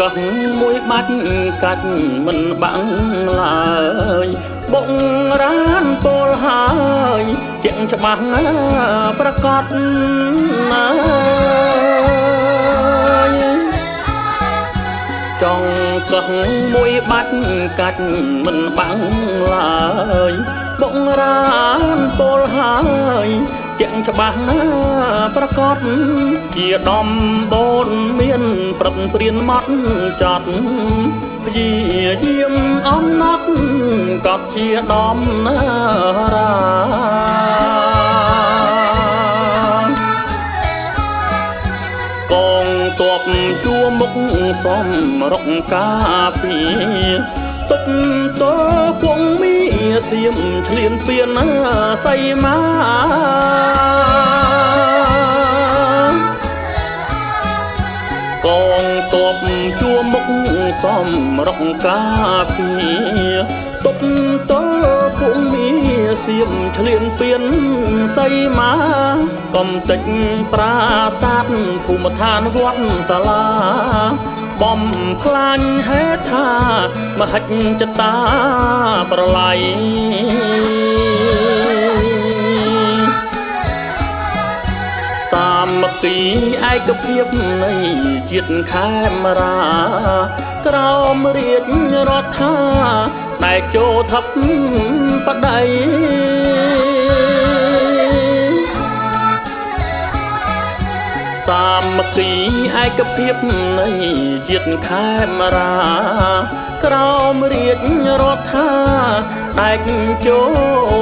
កមួយបាច់កាច់មិនបាំងឡើយបងរានពលហើយជាងច្បាស់ប្រកបណាចង់កឹកមួយបាច់កាច់មិនបាំងឡើយបងរានពលហើយជាងច្បាស់ណាប្រកបជាដំបូនមានប្រឹកព្រៀនម៉ត់ចត់ព្យាយាមអំណត់ក៏ជាដំណារាកងទ័ពជួមុខសំរុកកាពីទុកតើគង់មីសៀមឆ្លៀនពៀនសៃម៉ាកងទ័ពជួមុខសំរុកកាពីទុកតើគង់មីសៀមឆ្លៀនពៀនសៃម៉ាកំតិចប្រាសាទភូមិឋានវត្តសាលាបំផ្លាញហេតុថាមហិច្ឆតាប្រឡ័យសាមគ្គីឯកភាពនៃជាតិខេមរាក្រោមរាជរដ្ឋាតែចូលថឹកបដិសាមគ្គីឯកភាពនៃជាតិខេមរាក្រោមរាជរដ្ឋាតែចូ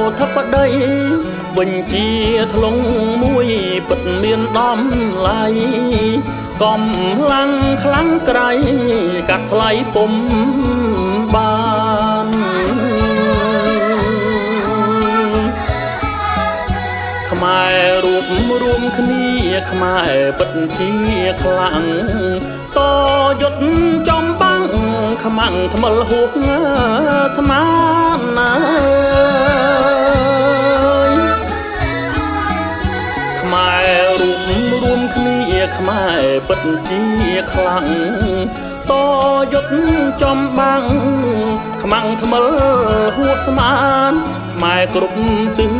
លថឹកបដិបញ្ជាថ្លុងមួយពិតមានដំឡៃកំឡាំងខ្លាំងក្រៃកាត់ថ្លៃពុំបានខ្មែររួបរួមគ្នាខ្មែរពិតជាខ្លាំងតយុទ្ធចំបាំងខ្មាំងថ្មិលហួសស្មានណាខ្មែររួបរួមគ្នាខ្មែរពិតជាខ្លាំងតយុទ្ធចំបាំងខ្មាំងថ្មិលហួសស្មានខ្មែរគ្រប់ទិស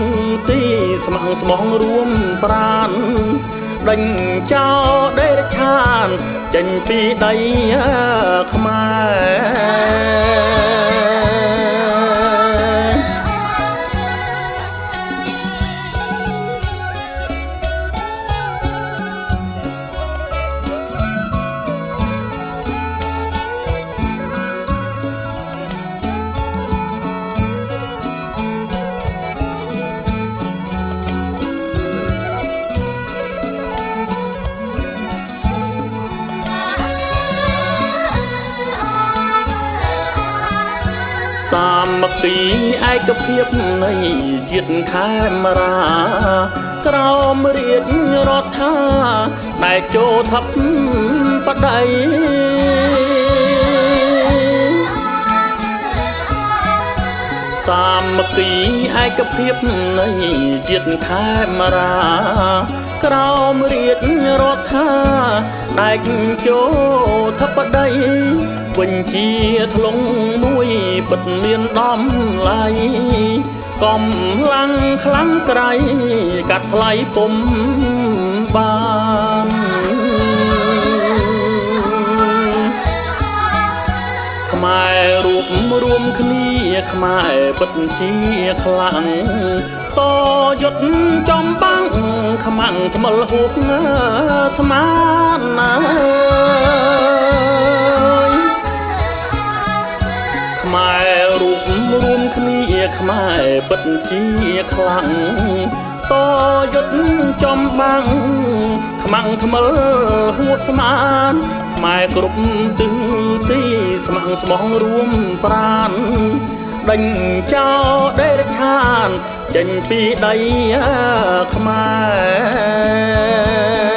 ទីស្ម័គ្រស្មោះរួមប្រានដេញចោលដេរឆានចេញពីដីខ្មែរសាមគ្គីឯកភាពនៃជាតិខេមរាក្រោមរាជរដ្ឋាតែចូលថឹកបដិសាមគ្គីឯកភាពនៃជាតិខេមរាក្រោមរាជរដ្ឋាតែចូលថឹកបដិបញ្ជាថ្លុងមួយពិតមានដំឡៃកំឡាំងខ្លាំងក្រៃកាត់ថ្លៃពុំបានខ្មែររួបរួមគ្នាខ្មែរពិតជាខ្លាំងតយុទ្ធចំបាំងខ្មាំងថ្មិលហួសស្មានណាខ្មែររួបរួមគ្នាខ្មែរពិតជាខ្លាំងតយុទ្ធចំបាំងខ្មាំងថ្មិលហួសស្មានខ្មែរគ្រប់ទិសទីស្ម័គ្រស្មោះរួមប្រានដេញចោលដេរឆានចេញពីដីខ្មែរ